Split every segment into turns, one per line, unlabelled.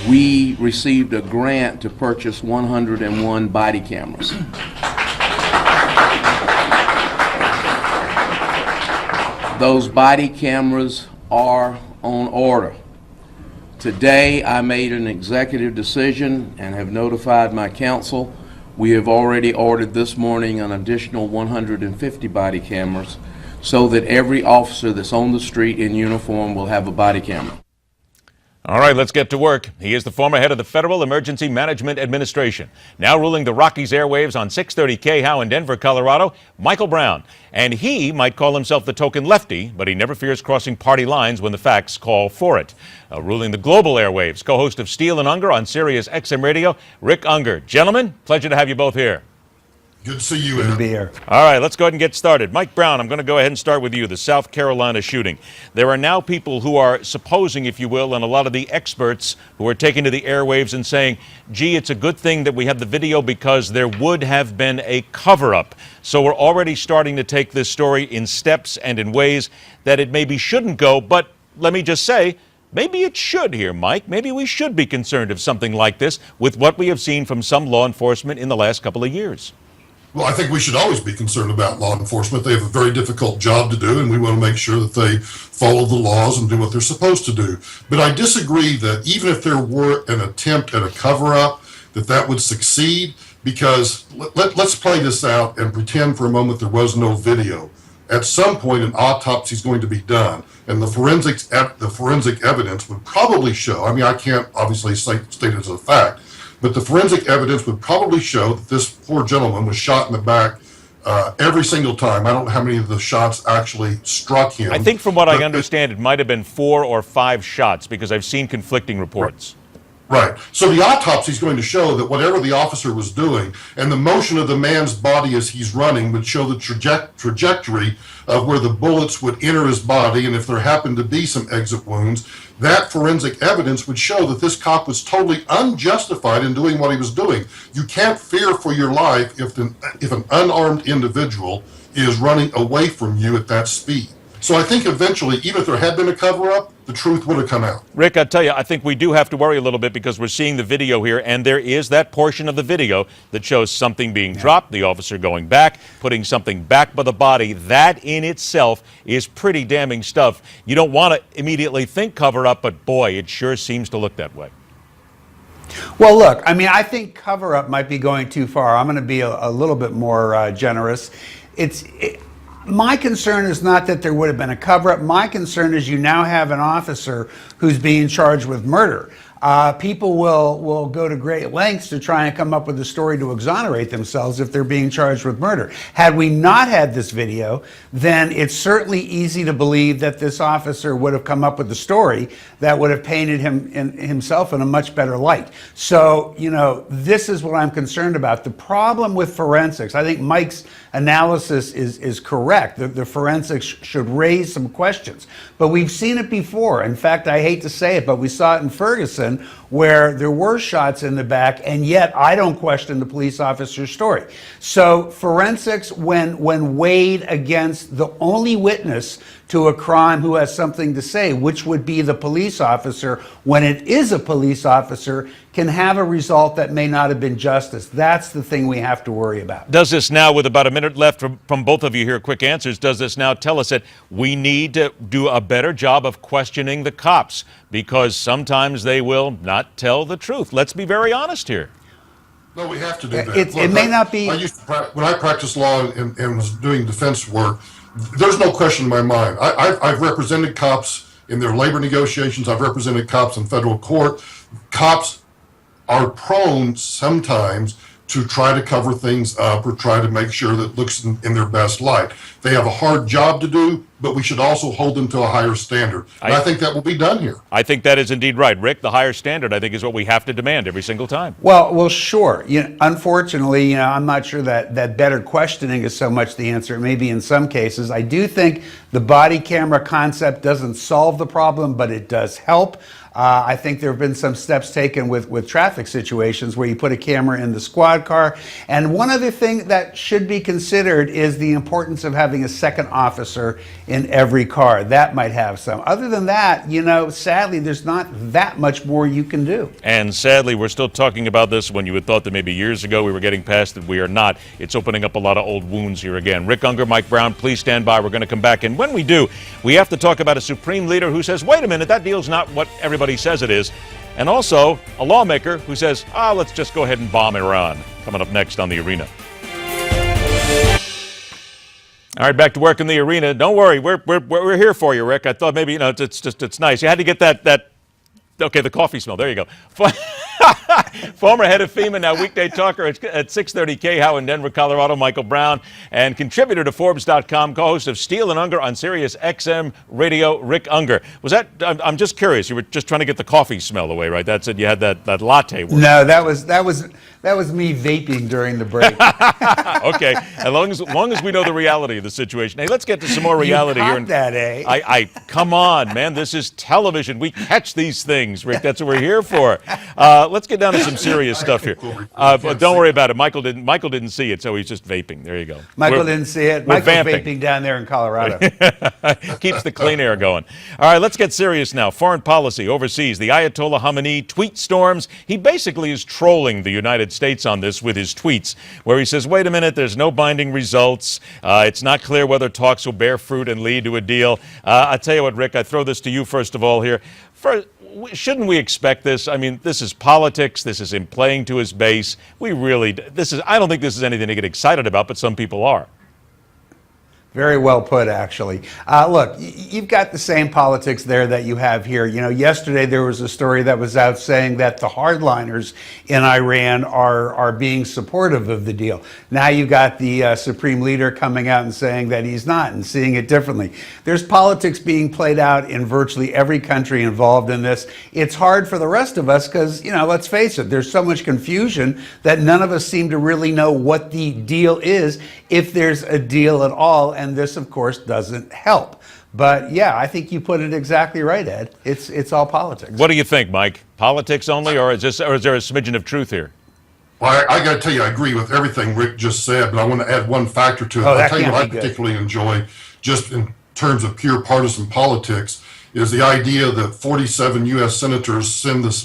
we received a grant to purchase 101 body cameras. Those body cameras are on order. Today, I made an executive decision and have notified my council. We have already ordered this morning an additional 150 body cameras so that every officer that's on the street in uniform will have a body camera.
All right, let's get to work. He is the former head of the Federal Emergency Management Administration, now ruling the Rockies airwaves on 630 KHOW in Denver, Colorado, Michael Brown. And he might call himself the token lefty, but he never fears crossing party lines when the facts call for it. Ruling the global airwaves, co-host of Steele Ungar on Sirius XM Radio, Rick Ungar. Gentlemen, pleasure to have you both here.
Good to see you,
Good to be here.
All right, let's go ahead and get started. Mike Brown, I'm going to go ahead and start with you, the South Carolina shooting. There are now people who are supposing, if you will, and a lot of the experts who are taking to the airwaves and saying, gee, it's a good thing that we have the video because there would have been a cover-up. So we're already starting to take this story in steps and in ways that it maybe shouldn't go, but let me just say, maybe it should here, Mike. Maybe we should be concerned of something like this with what we have seen from some law enforcement in the last couple of years.
Well, I think we should always be concerned about law enforcement. They have a very difficult job to do, and we want to make sure that they follow the laws and do what they're supposed to do. But I disagree that even if there were an attempt at a cover-up, that would succeed, because let's play this out and pretend for a moment there was no video. At some point, an autopsy is going to be done, and the forensic evidence would probably show, I mean, I can't obviously state it as a fact, but the forensic evidence would probably show that this poor gentleman was shot in the back every single time. I don't know how many of the shots actually struck him.
I think from what I understand, it might have been 4 or 5 shots, because I've seen conflicting reports.
Right. So the autopsy is going to show that whatever the officer was doing and the motion of the man's body as he's running would show the trajectory of where the bullets would enter his body, and if there happened to be some exit wounds, that forensic evidence would show that this cop was totally unjustified in doing what he was doing. You can't fear for your life if an unarmed individual is running away from you at that speed. So I think eventually, even if there had been a cover-up, the truth would have come out.
Rick, I tell you, I think we do have to worry a little bit because we're seeing the video here, and there is that portion of the video that shows something being dropped, the officer going back, putting something back by the body. That in itself is pretty damning stuff. You don't want to immediately think cover-up, but boy, it sure seems to look that way.
Well, look, I mean, I think cover-up might be going too far. I'm going to be a little bit more generous. My concern is not that there would have been a cover-up. My concern is you now have an officer who's being charged with murder. People will go to great lengths to try and come up with a story to exonerate themselves if they're being charged with murder. Had we not had this video, then it's certainly easy to believe that this officer would have come up with a story that would have painted himself in a much better light. So, you know, this is what I'm concerned about. The problem with forensics, I think Mike's analysis is correct. The forensics should raise some questions. But we've seen it before. In fact, I hate to say it, but we saw it in Ferguson, where there were shots in the back, and yet I don't question the police officer's story. So forensics, when weighed against the only witness to a crime who has something to say, which would be the police officer, when it is a police officer, can have a result that may not have been justice. That's the thing we have to worry about.
Does this now, with about a minute left from both of you here, quick answers, does this now tell us that we need to do a better job of questioning the cops, because sometimes they will not tell the truth? Let's be very honest here.
No, we have to do that.
It may not be.
When I practiced law and was doing defense work, there's no question in my mind. I've represented cops in their labor negotiations. I've represented cops in federal court. Cops are prone sometimes to try to cover things up or try to make sure that it looks in their best light. They have a hard job to do, but we should also hold them to a higher standard. And I think that will be done here.
I think that is indeed right. Rick, the higher standard, I think, is what we have to demand every single time.
Well, sure. Unfortunately, I'm not sure that better questioning is so much the answer. Maybe in some cases. I do think the body camera concept doesn't solve the problem, but it does help. I think there have been some steps taken with traffic situations where you put a camera in the squad car. And one other thing that should be considered is the importance of having a second officer in every car. That might have some. Other than that, sadly, there's not that much more you can do.
And sadly, we're still talking about this when you had thought that maybe years ago we were getting past it. We are not. It's opening up a lot of old wounds here again. Rick Ungar, Mike Brown, please stand by. We're going to come back. And when we do, we have to talk about a supreme leader who says, wait a minute, that deal's not what everybody says it is. And also a lawmaker who says, let's just go ahead and bomb Iran. Coming up next on The Arena. All right, back to work in the arena. Don't worry, we're here for you, Rick. I thought maybe, it's nice. You had to get that okay, the coffee smell. There you go. Former head of FEMA, now weekday talker at 6:30 KHOW in Denver, Colorado, Michael Brown, and contributor to Forbes.com, co-host of Steele Ungar on Sirius XM Radio, Rick Ungar. Was that? I'm just curious. You were just trying to get the coffee smell away, right? That's it. You had that latte word.
No, that was me vaping during the break.
Okay, as long as we know the reality of the situation. Hey, let's get to some more reality
you
here.
caught that, eh?
I come on, man. This is television. We catch these things, Rick. That's what we're here for. Let's get down to some serious stuff here. But don't worry about it. Michael didn't see it, so he's just vaping. There you go.
Michael didn't see it. Michael's vaping down there in Colorado.
Keeps the clean air going. All right, let's get serious now. Foreign policy overseas. The Ayatollah Khamenei tweet storms. He basically is trolling the United States on this with his tweets, where he says, wait a minute, there's no binding results. It's not clear whether talks will bear fruit and lead to a deal. I tell you what, Rick, I throw this to you first of all here. First, shouldn't we expect this? I mean, this is politics. This is him playing to his base. I don't think this is anything to get excited about, but some people are.
Very well put, actually. Look, you've got the same politics there that you have here. Yesterday there was a story that was out saying that the hardliners in Iran are being supportive of the deal. Now you got the supreme leader coming out and saying that he's not and seeing it differently. There's politics being played out in virtually every country involved in this. It's hard for the rest of us because, let's face it, there's so much confusion that none of us seem to really know what the deal is, if there's a deal at all. And this, of course, doesn't help. But yeah, I think you put it exactly right, Ed. It's all politics.
What do you think, Mike? Politics only, or is there a smidgen of truth here?
Well, I got to tell you, I agree with everything Rick just said, but I want to add one factor to it. I'll tell you what I particularly enjoy, just in terms of pure partisan politics, is the idea that 47 U.S. senators send this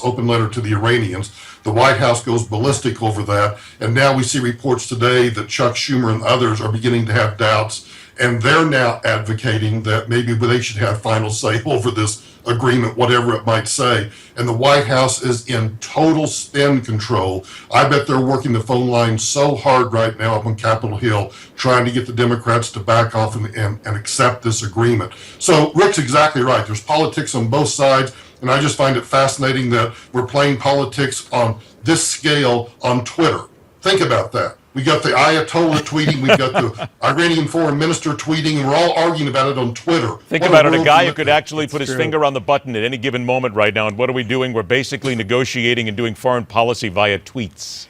open letter to the Iranians. The White House goes ballistic over that, and now we see reports today that Chuck Schumer and others are beginning to have doubts, and they're now advocating that maybe they should have final say over this agreement, whatever it might say. And the White House is in total spin control. I bet they're working the phone line so hard right now up on Capitol Hill, trying to get the Democrats to back off and accept this agreement. So Rick's exactly right. There's politics on both sides, and I just find it fascinating that we're playing politics on this scale on Twitter. Think about that. We got the Ayatollah tweeting, we've got the Iranian foreign minister tweeting, and we're all arguing about it on Twitter.
Think about it, a guy who could actually put his finger on the button at any given moment right now. And what are we doing? We're basically negotiating and doing foreign policy via tweets.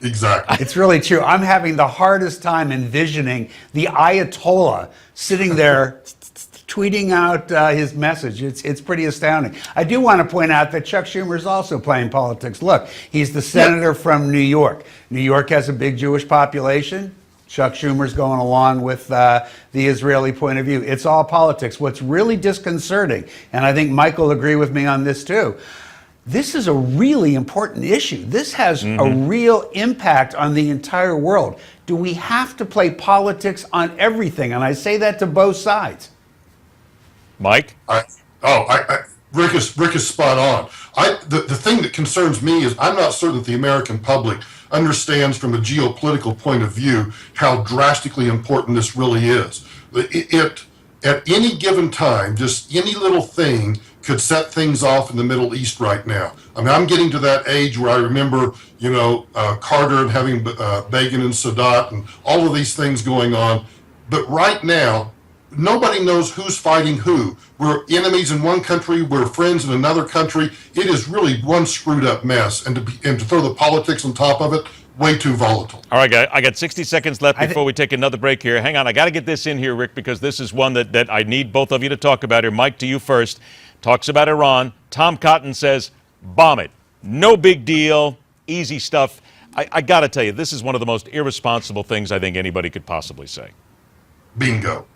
Exactly.
It's really true. I'm having the hardest time envisioning the Ayatollah sitting there tweeting out his message. It's pretty astounding. I do want to point out that Chuck Schumer is also playing politics. Look, he's the senator from New York. New York has a big Jewish population. Chuck Schumer's going along with the Israeli point of view. It's all politics. What's really disconcerting, and I think Mike will agree with me on this too, this is a really important issue. This has a real impact on the entire world. Do we have to play politics on everything? And I say that to both sides.
Mike?
Rick is spot on. The thing that concerns me is I'm not certain that the American public understands from a geopolitical point of view how drastically important this really is. It at any given time, just any little thing could set things off in the Middle East right now. I mean, I'm getting to that age where I remember, Carter and having Begin and Sadat and all of these things going on. But right now, nobody knows who's fighting who. We're enemies in one country, we're friends in another country. It is really one screwed up mess. And to throw the politics on top of it, way too volatile.
All right, guys, I got 60 seconds left before we take another break here. Hang on, I got to get this in here, Rick, because this is one that I need both of you to talk about here. Mike, to you first. talks about Iran. Tom Cotton says, bomb it. No big deal. Easy stuff. I got to tell you, this is one of the most irresponsible things I think anybody could possibly say.
Bingo.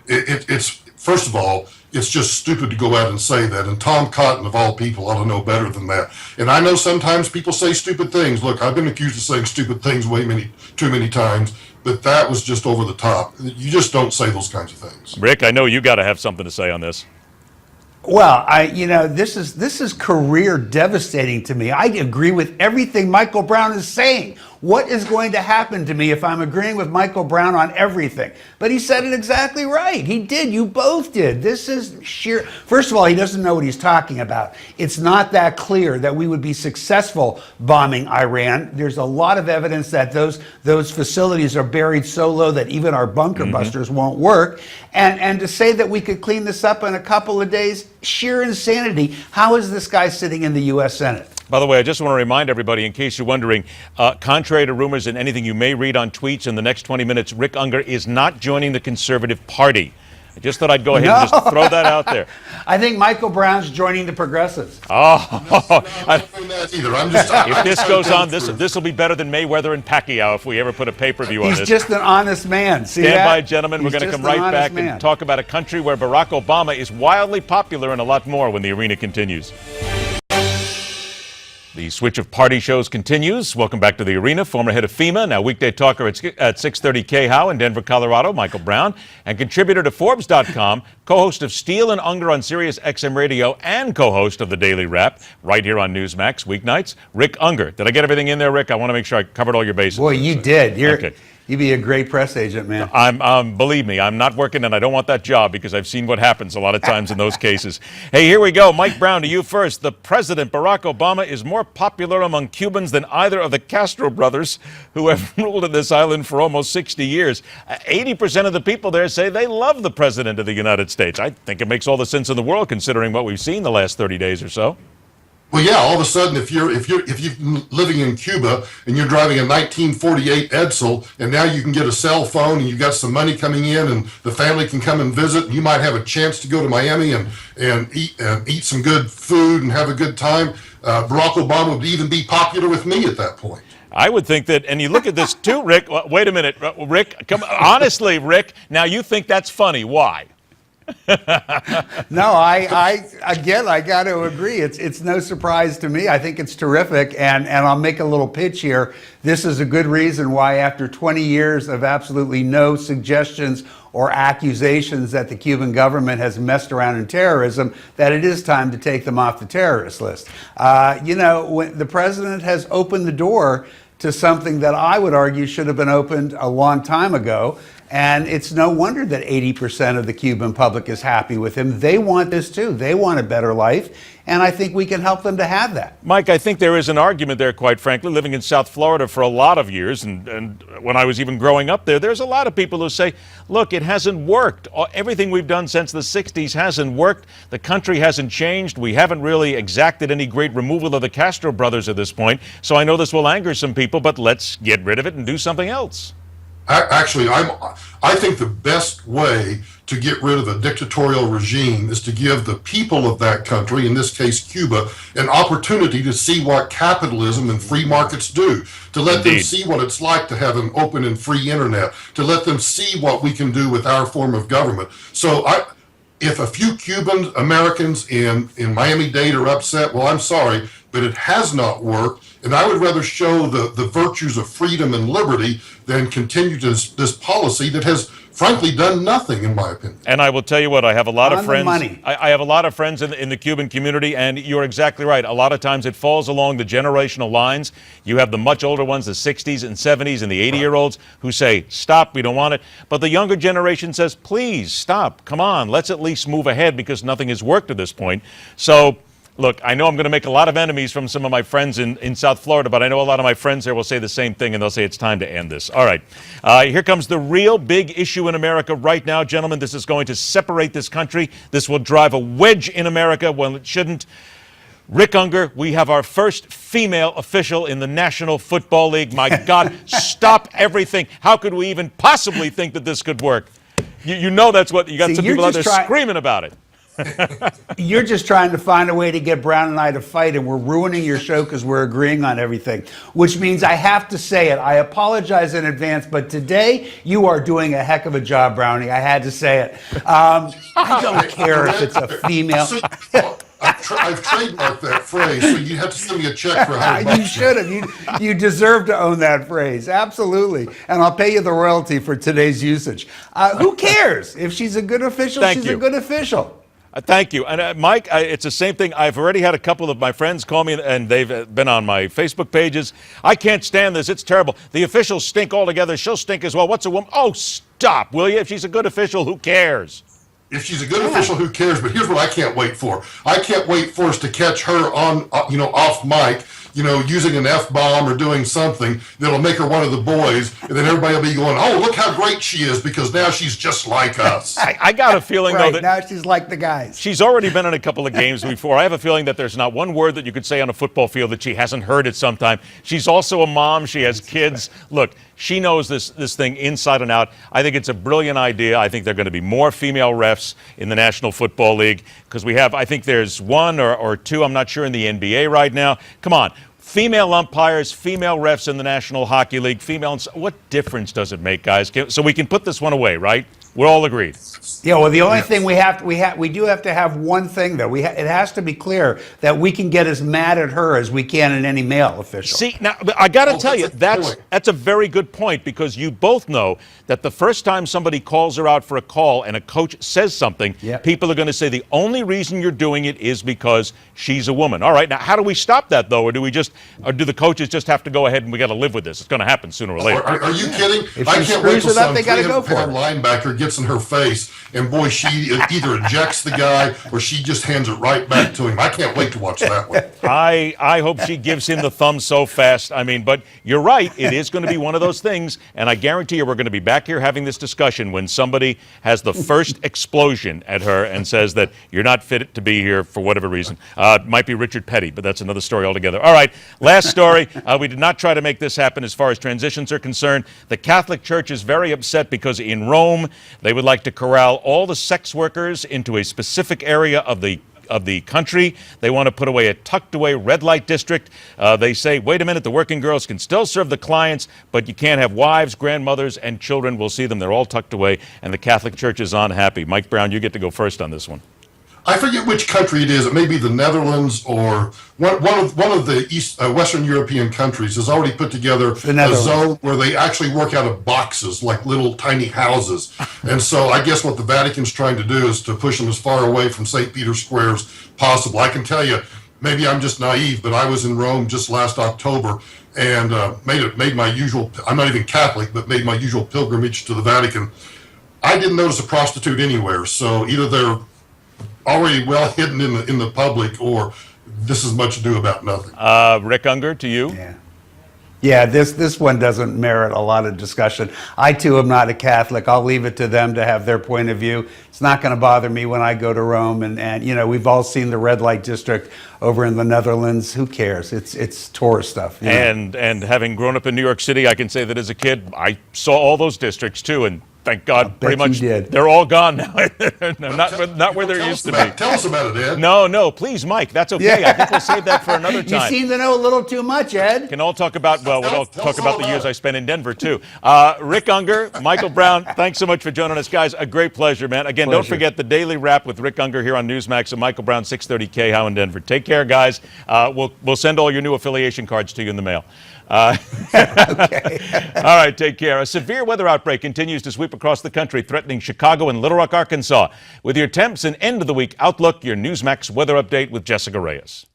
It's first of all, it's just stupid to go out and say that. And Tom Cotton, of all people, ought to know better than that. And I know sometimes people say stupid things. Look, I've been accused of saying stupid things too many times, but that was just over the top. You just don't say those kinds of things.
Rick, I know you got to have something to say on this.
Well, this is career devastating to me. I agree with everything Michael Brown is saying. What is going to happen to me if I'm agreeing with Michael Brown on everything? But he said it exactly right. He did. You both did. This is sheer. First of all, he doesn't know what he's talking about. It's not that clear that we would be successful bombing Iran. There's a lot of evidence that those facilities are buried so low that even our bunker busters won't work. And to say that we could clean this up in a couple of days, sheer insanity. How is this guy sitting in the U.S. Senate?
By the way, I just want to remind everybody, in case you're wondering, contrary to rumors and anything you may read on tweets in the next 20 minutes, Rick Ungar is not joining the Conservative Party. I just thought I'd go ahead and just throw that out there.
I think Michael Brown's joining the Progressives.
If this goes on, this will be better than Mayweather and Pacquiao if we ever put a pay-per-view on this.
He's just an honest man. See
Stand
that?
by, gentlemen. We're going to come right back and talk about a country where Barack Obama is wildly popular and a lot more when the arena continues. The switch of party shows continues. Welcome back to the arena. Former head of FEMA, now weekday talker at 6:30 KHOW in Denver, Colorado, Michael Brown, and contributor to Forbes.com, co-host of Steele and Ungar on Sirius XM Radio, and co-host of the Daily Wrap right here on Newsmax weeknights, Rick Ungar. Did I get everything in there, Rick? I want to make sure I covered all your bases.
Boy, you did.
Okay.
You'd be a great press agent, man.
Believe me, I'm not working, and I don't want that job because I've seen what happens a lot of times in those cases. Hey, here we go. Mike Brown, to you first. The president, Barack Obama, is more popular among Cubans than either of the Castro brothers who have ruled in this island for almost 60 years. 80% of the people there say they love the president of the United States. I think it makes all the sense in the world considering what we've seen the last 30 days or so.
Well, yeah, all of a sudden, if you're living in Cuba and you're driving a 1948 Edsel, and now you can get a cell phone and you've got some money coming in, and the family can come and visit, and you might have a chance to go to Miami and eat some good food and have a good time. Barack Obama would even be popular with me at that point.
I would think that, and you look at this too, Rick. Wait a minute, Rick. Honestly, Rick. Now you think that's funny? Why?
No, I got to agree. It's no surprise to me. I think it's terrific, and I'll make a little pitch here. This is a good reason why, after 20 years of absolutely no suggestions or accusations that the Cuban government has messed around in terrorism, that it is time to take them off the terrorist list. When the president has opened the door to something that I would argue should have been opened a long time ago. And it's no wonder that 80% of the Cuban public is happy with him. They want this too. They want a better life. And I think we can help them to have that.
Mike, I think there is an argument there, quite frankly. Living in South Florida for a lot of years, and when I was even growing up there's a lot of people who say, look, it hasn't worked. Everything we've done since the 60s hasn't worked. The country hasn't changed. We haven't really exacted any great removal of the Castro brothers at this point. So I know this will anger some people, but let's get rid of it and do something else.
Actually, I think the best way to get rid of a dictatorial regime is to give the people of that country, in this case Cuba, an opportunity to see what capitalism and free markets do, to let them see what it's like to have an open and free internet, to let them see what we can do with our form of government. So if a few Cuban Americans in Miami-Dade are upset, well, I'm sorry, but it has not worked. And I would rather show the virtues of freedom and liberty than continue this policy that has, frankly, done nothing, in my opinion.
And I will tell you what, I have a lot of friends.
Money.
I have a lot of friends in the Cuban community, and you're exactly right. A lot of times it falls along the generational lines. You have the much older ones, the 60s and 70s and the 80-year-olds who say, stop, we don't want it. But the younger generation says, please, stop, come on, let's at least move ahead because nothing has worked at this point. So, look, I know I'm going to make a lot of enemies from some of my friends in South Florida, but I know a lot of my friends there will say the same thing, and they'll say it's time to end this. All right. Here comes the real big issue in America right now, gentlemen. This is going to separate this country. This will drive a wedge in America when it shouldn't. Rick Ungar, we have our first female official in the National Football League. My God, stop everything. How could we even possibly think that this could work? You know that's what, you got some people out there screaming about it.
You're just trying to find a way to get Brown and I to fight, and we're ruining your show because we're agreeing on everything, which means I have to say it. I apologize in advance, but today you are doing a heck of a job, Brownie. I had to say it. I don't care if it's a female.
I've trademarked that phrase, so you have to send me a check for $100.
You should have. You deserve to own that phrase. Absolutely. And I'll pay you the royalty for today's usage. Who cares? If she's a good official, she's a good official.
Thank you. And Mike, it's the same thing. I've already had a couple of my friends call me, and they've been on my Facebook pages. I can't stand this. It's terrible. The officials stink altogether. She'll stink as well. What's a woman? Oh, stop, will you? If she's a good official, who cares?
If she's a good official, who cares? But here's what I can't wait for. I can't wait for us to catch her on, off mic, using an F-bomb or doing something that'll make her one of the boys. And then everybody will be going, oh, look how great she is because now she's just like us.
I got a feeling,
right,
though, that
now she's like the guys.
She's already been in a couple of games before. I have a feeling that there's not one word that you could say on a football field that she hasn't heard at some time. She's also a mom. She has kids. Look, she knows this thing inside and out. I think it's a brilliant idea. I think there are going to be more female refs in the National Football League because I think there's one or two, I'm not sure, in the NBA right now. Come on. Female umpires, female refs in the National Hockey League, what difference does it make, guys? So we can put this one away, right? We're all agreed.
Yeah, well, the only thing we do have to have one thing, though. It has to be clear that we can get as mad at her as we can at any male official.
See, now, I got to tell you, that's a very good point because you both know that the first time somebody calls her out for a call and a coach says something, people are going to say the only reason you're doing it is because she's a woman. All right, now, how do we stop that, though? Or do the coaches just have to go ahead and we got to live with this? It's going to happen sooner or later.
Are you kidding?
If
I
she
can't wait
screws
till
it up, they got to go for it.
Linebacker gets in her face, and boy, she either ejects the guy or she just hands it right back to him. I can't wait to watch that one.
I hope she gives him the thumb so fast. But you're right. It is going to be one of those things, and I guarantee you we're going to be back here having this discussion when somebody has the first explosion at her and says that you're not fit to be here for whatever reason. It might be Richard Petty, but that's another story altogether. All right, last story. We did not try to make this happen as far as transitions are concerned. The Catholic Church is very upset because in Rome, they would like to corral all the sex workers into a specific area of the country. They want to put away a tucked-away red light district. They say, wait a minute, the working girls can still serve the clients, but you can't have wives, grandmothers, and children. We'll see them. They're all tucked away, and the Catholic Church is unhappy. Mike Brown, you get to go first on this one.
I forget which country it is. It may be the Netherlands or one of the Western European countries has already put together a zone where they actually work out of boxes, like little tiny houses. And so I guess what the Vatican's trying to do is to push them as far away from St. Peter's Square as possible. I can tell you, maybe I'm just naive, but I was in Rome just last October and made my usual, I'm not even Catholic, but made my usual pilgrimage to the Vatican. I didn't notice a prostitute anywhere, so either they're already well hidden in the public, or this is much ado about nothing.
Rick Ungar, to you.
Yeah, this one doesn't merit a lot of discussion. I, too, am not a Catholic. I'll leave it to them to have their point of view. It's not going to bother me when I go to Rome. And we've all seen the red light district over in the Netherlands. Who cares? It's tourist stuff.
And having grown up in New York City, I can say that as a kid, I saw all those districts, too, and thank God, pretty much they're all gone now. not where there used to be.
Tell us about it, Ed.
No, please, Mike. That's okay. I think we'll save that for another time.
You seem to know a little too much, Ed.
Can all talk about, we'll talk about the years I spent in Denver, too. Rick Ungar, Michael Brown, thanks so much for joining us, guys. A great pleasure, man. Again, don't forget the Daily Wrap with Rick Ungar here on Newsmax and Michael Brown, 630 KHOW in Denver. Take care, guys. We'll send all your new affiliation cards to you in the mail.
Okay.
All right, take care. A severe weather outbreak continues to sweep across the country, threatening Chicago and Little Rock, Arkansas. With your temps and end of the week outlook, your Newsmax weather update with Jessica Reyes.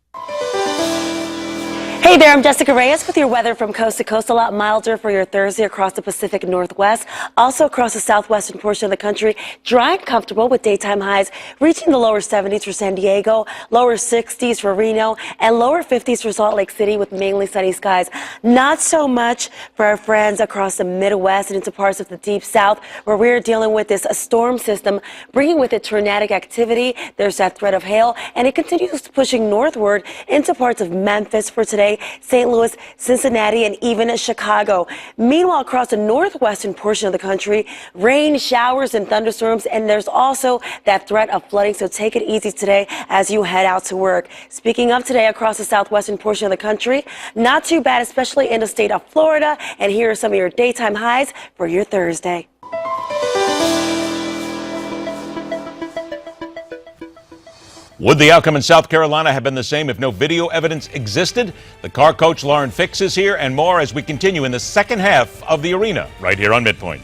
Hey there, I'm Jessica Reyes with your weather from coast to coast. A lot milder for your Thursday across the Pacific Northwest. Also across the southwestern portion of the country, dry and comfortable with daytime highs reaching the lower 70s for San Diego, lower 60s for Reno, and lower 50s for Salt Lake City with mainly sunny skies. Not so much for our friends across the Midwest and into parts of the deep south where we're dealing with this storm system bringing with it tornadic activity. There's that threat of hail, and it continues pushing northward into parts of Memphis for today. St. Louis, Cincinnati, and even Chicago. Meanwhile, across the northwestern portion of the country, rain, showers, and thunderstorms, and there's also that threat of flooding, so take it easy today as you head out to work. Speaking of today, across the southwestern portion of the country, not too bad, especially in the state of Florida, and here are some of your daytime highs for your Thursday.
Would the outcome in South Carolina have been the same if no video evidence existed? The car coach Lauren Fix is here and more as we continue in the second half of The Arena right here on MidPoint.